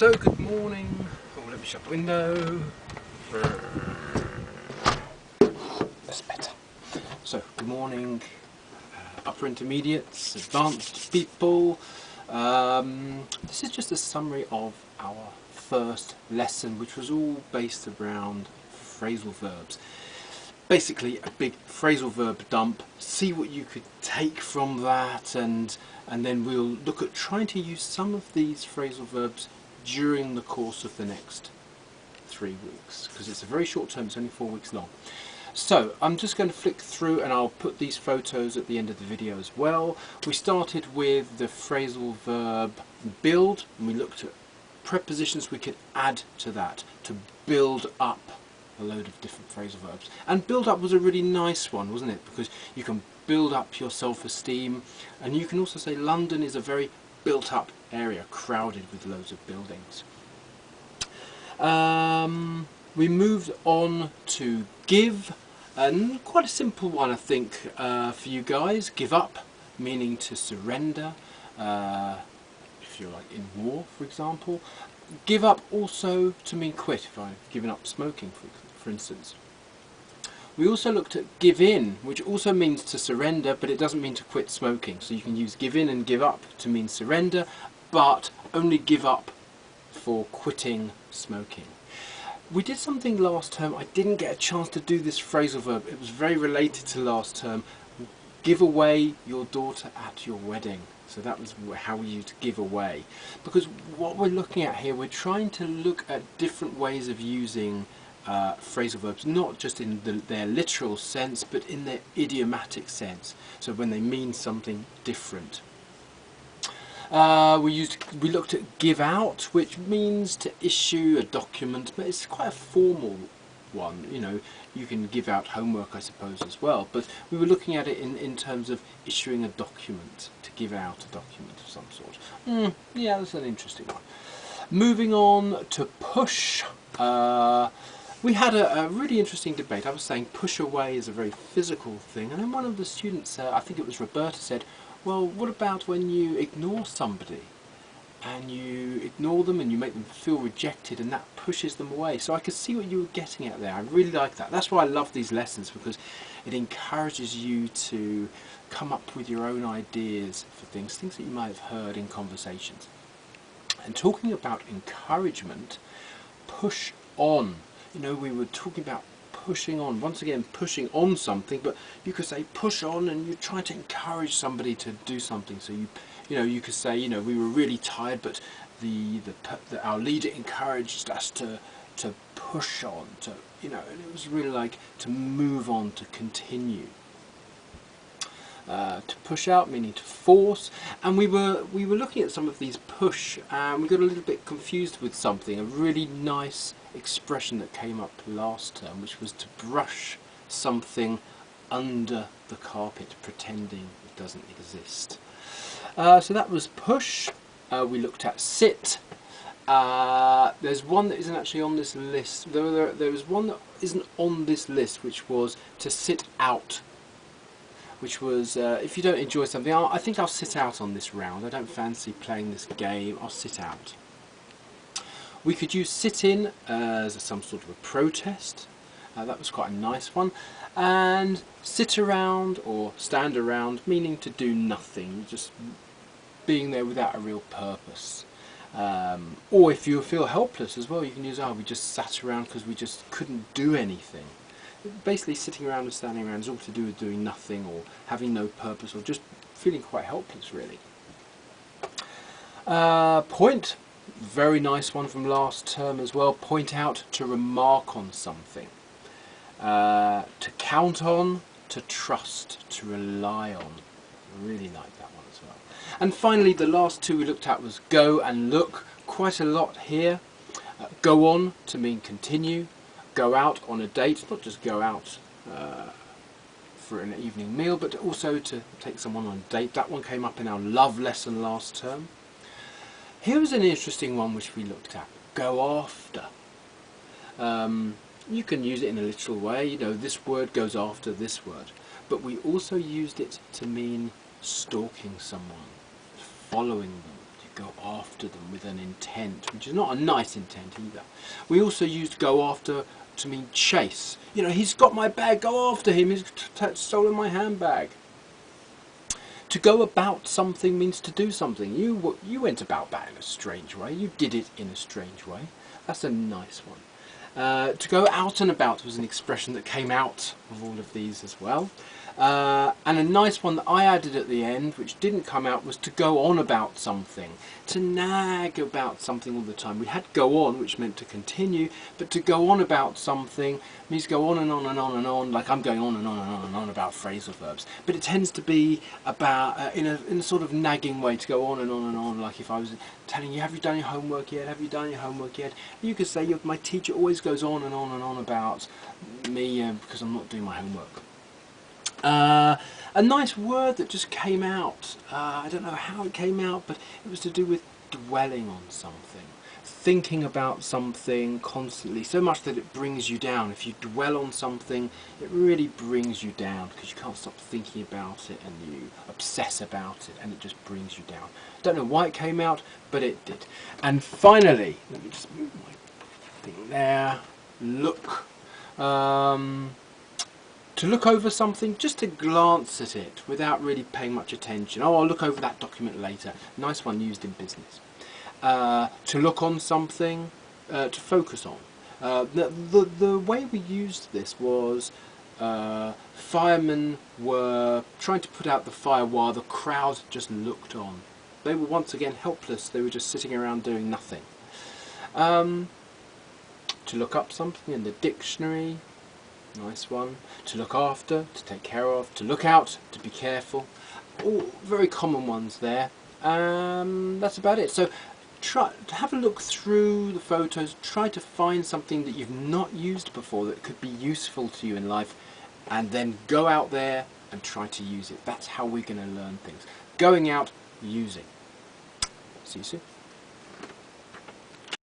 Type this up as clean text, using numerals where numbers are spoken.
So, good morning. Oh, let me shut the window. That's better. So, good morning, upper intermediates, advanced people. This is just a summary of our first lesson, which was all based around phrasal verbs. Basically, a big phrasal verb dump. See what you could take from that, and then we'll look at trying to use some of these phrasal verbs during the course of the next 3 weeks, because it's a very short term, it's only 4 weeks long. So I'm just going to flick through and I'll put these photos at the end of the video as well. We started with the phrasal verb build, and we looked at prepositions we could add to that to build up a load of different phrasal verbs. And build up was a really nice one, wasn't it? Because you can build up your self-esteem, and you can also say London is a very built up area, crowded with loads of buildings. We moved on to give, and quite a simple one I think for you guys. Give up, meaning to surrender, if you're like in war, for example. Give up also to mean quit, if I've given up smoking, for instance. We also looked at give in, which also means to surrender, but it doesn't mean to quit smoking. So you can use give in and give up to mean surrender, but only give up for quitting smoking. We did something last term. I didn't get a chance to do this phrasal verb. It was very related to last term. Give away your daughter at your wedding. So that was how we used give away. Because what we're looking at here, we're trying to look at different ways of using phrasal verbs, not just in their literal sense, but in their idiomatic sense. So when they mean something different. We looked at give out, which means to issue a document, but it's quite a formal one. You know, you can give out homework, I suppose, as well. But we were looking at it in terms of issuing a document, to give out a document of some sort. Yeah, that's an interesting one. Moving on to push. We had a really interesting debate. I was saying push away is a very physical thing, and then one of the students, I think it was Roberta, said, well, what about when you ignore somebody and you ignore them and you make them feel rejected and that pushes them away? So I could see what you were getting at there. I really like that. That's why I love these lessons, because it encourages you to come up with your own ideas for things that you might have heard in conversations. And talking about encouragement, push on. You know, we were talking about pushing on, once again pushing on something, but you could say push on and you try to encourage somebody to do something. So you could say, we were really tired, but our leader encouraged us to push on, and it was really like to move on, to continue. To push out, meaning to force, and we were looking at some of these push, and we got a little bit confused with something, a really nice expression that came up last term, which was to brush something under the carpet, pretending it doesn't exist. So that was push. We looked at sit. There's one that isn't actually on this list. There was one that isn't on this list, which was to sit out. Which was, if you don't enjoy something, I think I'll sit out on this round. I don't fancy playing this game. I'll sit out. We could use sit in as some sort of a protest. That was quite a nice one. And sit around or stand around, meaning to do nothing, just being there without a real purpose. Or if you feel helpless as well, you can use, we just sat around because we just couldn't do anything. Basically, sitting around and standing around is all to do with doing nothing or having no purpose or just feeling quite helpless, really. Point, very nice one from last term as well. Point out, to remark on something. To count on, to trust, to rely on. I really like that one as well. And finally, the last two we looked at was go and look. Quite a lot here. Go on to mean continue. Go out on a date, not just go out for an evening meal, but also to take someone on a date. That one came up in our love lesson last term. Here was an interesting one which we looked at. Go after. You can use it in a literal way. This word goes after this word. But we also used it to mean stalking someone, following them. You go after them with an intent, which is not a nice intent either. We also used go after to mean chase. You know, he's got my bag, go after him, he's stolen my handbag. To go about something means to do something. You went about that in a strange way. You did it in a strange way. That's a nice one. To go out and about was an expression that came out of all of these as well. And a nice one that I added at the end, which didn't come out, was to go on about something. To nag about something all the time. We had go on, which meant to continue, but to go on about something means go on and on and on and on, like I'm going on and on and on and on about phrasal verbs. But it tends to be about, in a sort of nagging way, to go on and on and on, like if I was telling you, have you done your homework yet? Have you done your homework yet? You could say, my teacher always goes on and on and on about me because I'm not doing my homework. A nice word that just came out, I don't know how it came out, but it was to do with dwelling on something, thinking about something constantly, so much that it brings you down. If you dwell on something, it really brings you down because you can't stop thinking about it and you obsess about it and it just brings you down. Don't know why it came out, but it did. And finally, let me just move my thing there, look. To look over something, just to glance at it without really paying much attention. Oh, I'll look over that document later. Nice one used in business. To look on something, to focus on. The way we used this was firemen were trying to put out the fire while the crowd just looked on. They were once again helpless. They were just sitting around doing nothing. To look up something in the dictionary. Nice one. To look after, to take care of, to look out, to be careful. All very common ones there. That's about it. So try to have a look through the photos, try to find something that you've not used before that could be useful to you in life, and then go out there and try to use it. That's how we're going to learn things. Going out, using. See you soon.